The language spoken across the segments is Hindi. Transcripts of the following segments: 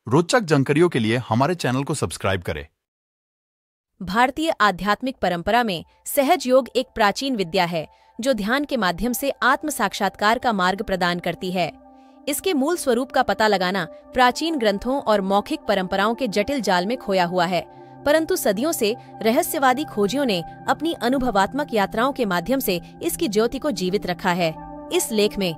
रोचक जानकारियों के लिए हमारे चैनल को सब्सक्राइब करें। भारतीय आध्यात्मिक परंपरा में सहज योग एक प्राचीन विद्या है जो ध्यान के माध्यम से आत्म साक्षात्कार का मार्ग प्रदान करती है। इसके मूल स्वरूप का पता लगाना प्राचीन ग्रंथों और मौखिक परंपराओं के जटिल जाल में खोया हुआ है, परंतु सदियों से रहस्यवादी खोजियों ने अपनी अनुभवात्मक यात्राओं के माध्यम से इसकी ज्योति को जीवित रखा है। इस लेख में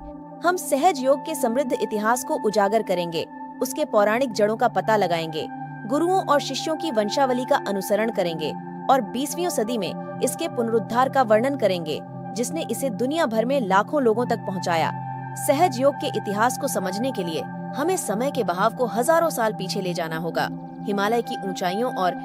हम सहज योग के समृद्ध इतिहास को उजागर करेंगे, उसके पौराणिक जड़ों का पता लगाएंगे, गुरुओं और शिष्यों की वंशावली का अनुसरण करेंगे और 20वीं सदी में इसके पुनरुद्धार का वर्णन करेंगे, जिसने इसे दुनिया भर में लाखों लोगों तक पहुंचाया। सहज योग के इतिहास को समझने के लिए हमें समय के बहाव को हजारों साल पीछे ले जाना होगा, हिमालय की ऊंचाइयों और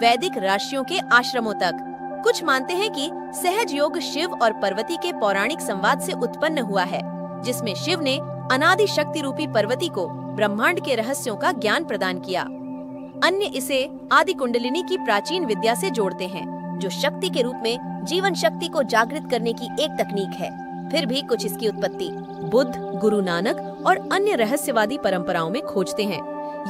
वैदिक ऋषियों के आश्रमों तक। कुछ मानते हैं कि सहज योग शिव और पार्वती के पौराणिक संवाद से उत्पन्न हुआ है, जिसमें शिव ने अनादि शक्ति रूपी पार्वती को ब्रह्मांड के रहस्यों का ज्ञान प्रदान किया। अन्य इसे आदि कुंडलिनी की प्राचीन विद्या से जोड़ते हैं, जो शक्ति के रूप में जीवन शक्ति को जागृत करने की एक तकनीक है। फिर भी कुछ इसकी उत्पत्ति बुद्ध, गुरु नानक और अन्य रहस्यवादी परंपराओं में खोजते हैं।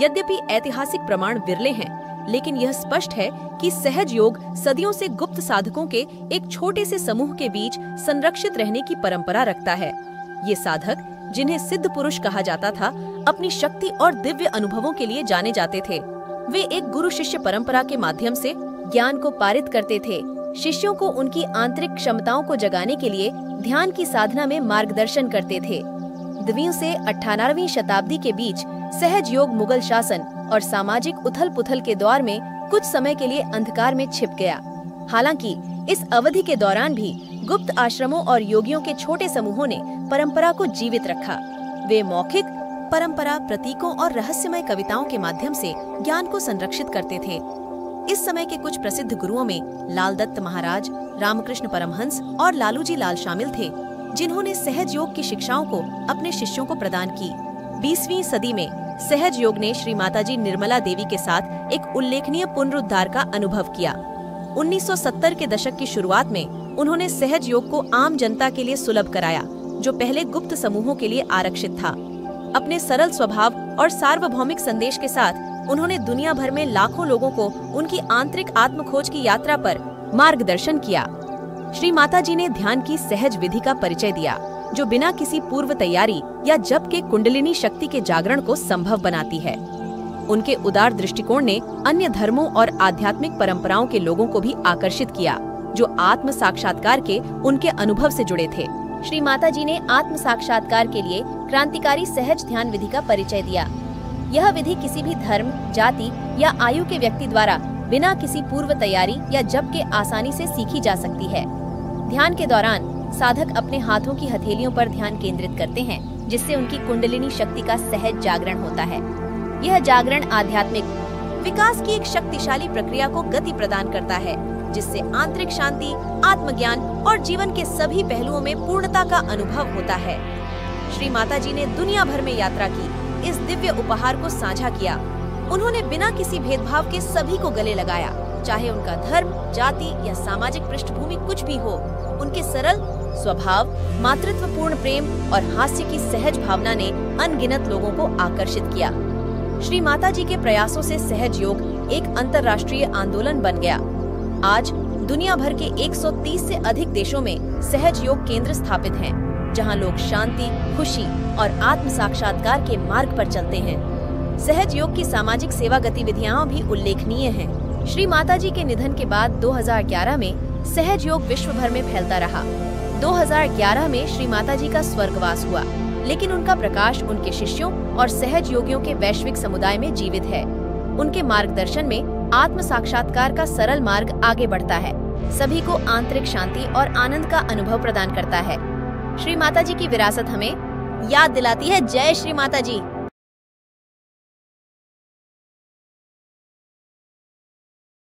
यद्यपि ऐतिहासिक प्रमाण विरले हैं, लेकिन यह स्पष्ट है कि सहज योग सदियों से गुप्त साधकों के एक छोटे से समूह के बीच संरक्षित रहने की परंपरा रखता है। ये साधक, जिन्हें सिद्ध पुरुष कहा जाता था, अपनी शक्ति और दिव्य अनुभवों के लिए जाने जाते थे। वे एक गुरु शिष्य परंपरा के माध्यम से ज्ञान को पारित करते थे। शिष्यों को उनकी आंतरिक क्षमताओं को जगाने के लिए ध्यान की साधना में मार्गदर्शन करते थे। 12वीं से 18वीं शताब्दी के बीच सहज योग मुगल शासन और सामाजिक उथल पुथल के दौर में कुछ समय के लिए अंधकार में छिप गया। हालांकि इस अवधि के दौरान भी गुप्त आश्रमों और योगियों के छोटे समूहों ने परंपरा को जीवित रखा। वे मौखिक परंपरा, प्रतीकों और रहस्यमय कविताओं के माध्यम से ज्ञान को संरक्षित करते थे। इस समय के कुछ प्रसिद्ध गुरुओं में लाल दत्त महाराज, रामकृष्ण परमहंस और लालू जी लाल शामिल थे, जिन्होंने सहज योग की शिक्षाओं को अपने शिष्यों को प्रदान की। 20वीं सदी में सहज योग ने श्री माताजी निर्मला देवी के साथ एक उल्लेखनीय पुनरुद्धार का अनुभव किया। 1970 के दशक की शुरुआत में उन्होंने सहज योग को आम जनता के लिए सुलभ कराया, जो पहले गुप्त समूहों के लिए आरक्षित था। अपने सरल स्वभाव और सार्वभौमिक संदेश के साथ उन्होंने दुनिया भर में लाखों लोगों को उनकी आंतरिक आत्मखोज की यात्रा पर मार्गदर्शन किया। श्री माताजी ने ध्यान की सहज विधि का परिचय दिया, जो बिना किसी पूर्व तैयारी या जप के कुंडलिनी शक्ति के जागरण को संभव बनाती है। उनके उदार दृष्टिकोण ने अन्य धर्मों और आध्यात्मिक परंपराओं के लोगों को भी आकर्षित किया, जो आत्म साक्षात्कार के उनके अनुभव से जुड़े थे। श्री माताजी ने आत्म साक्षात्कार के लिए क्रांतिकारी सहज ध्यान विधि का परिचय दिया। यह विधि किसी भी धर्म, जाति या आयु के व्यक्ति द्वारा बिना किसी पूर्व तैयारी या जप के आसानी से सीखी जा सकती है। ध्यान के दौरान साधक अपने हाथों की हथेलियों पर ध्यान केंद्रित करते हैं, जिससे उनकी कुंडलिनी शक्ति का सहज जागरण होता है। यह जागरण आध्यात्मिक विकास की एक शक्तिशाली प्रक्रिया को गति प्रदान करता है, जिससे आंतरिक शांति, आत्मज्ञान और जीवन के सभी पहलुओं में पूर्णता का अनुभव होता है। श्री माताजी ने दुनिया भर में यात्रा की, इस दिव्य उपहार को साझा किया। उन्होंने बिना किसी भेदभाव के सभी को गले लगाया, चाहे उनका धर्म, जाति या सामाजिक पृष्ठभूमि कुछ भी हो। उनके सरल स्वभाव, मातृत्वपूर्ण प्रेम और हास्य की सहज भावना ने अनगिनत लोगों को आकर्षित किया। श्री माताजी के प्रयासों से सहज योग एक अंतर्राष्ट्रीय आंदोलन बन गया। आज दुनिया भर के 130 से अधिक देशों में सहज योग केंद्र स्थापित हैं, जहां लोग शांति, खुशी और आत्म साक्षात्कार के मार्ग पर चलते हैं। सहज योग की सामाजिक सेवा गतिविधियां भी उल्लेखनीय हैं। श्री माताजी के निधन के बाद 2011 में सहज योग विश्व भर में फैलता रहा। 2011 में श्री माताजी का स्वर्गवास हुआ, लेकिन उनका प्रकाश उनके शिष्यों और सहज योगियों के वैश्विक समुदाय में जीवित है। उनके मार्गदर्शन में आत्म साक्षात्कार का सरल मार्ग आगे बढ़ता है, सभी को आंतरिक शांति और आनंद का अनुभव प्रदान करता है। श्री माताजी की विरासत हमें याद दिलाती है। जय श्री माताजी।